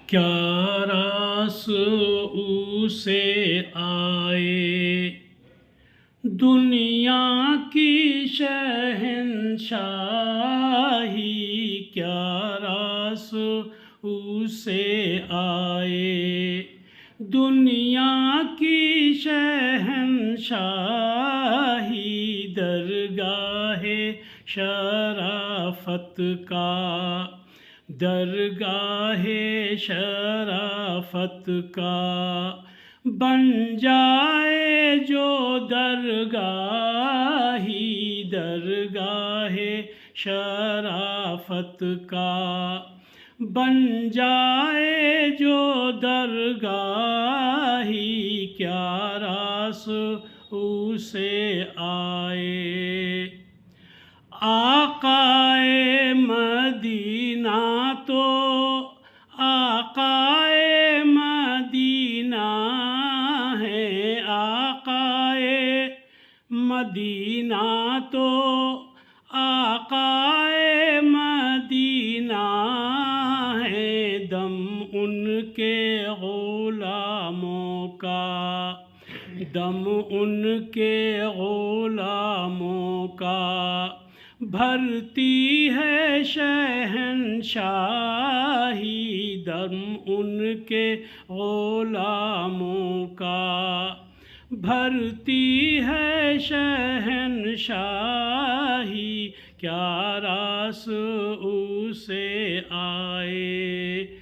کیا راس اسے آئے، دنیا کی شہنشاہی کیا راس اسے آئے، دنیا کی شہنشاہی درگاہ شرافت کا، درگاہ شرافت کا بن جائے جو درگاہی، درگاہ شرافت کا بن جائے جو درگاہی، کیا راس اسے آئے۔ آقائے مدینہ تو آقائے مدینہ ہے، آقائے مدینہ تو آقائے مدینہ ہے، دم ان کے غلاموں کا، دم ان کے غلاموں کا بھرتی ہے شہنشاہی، دم ان کے غلاموں کا بھرتی ہے شہنشاہی، کیا راس اسے آئے۔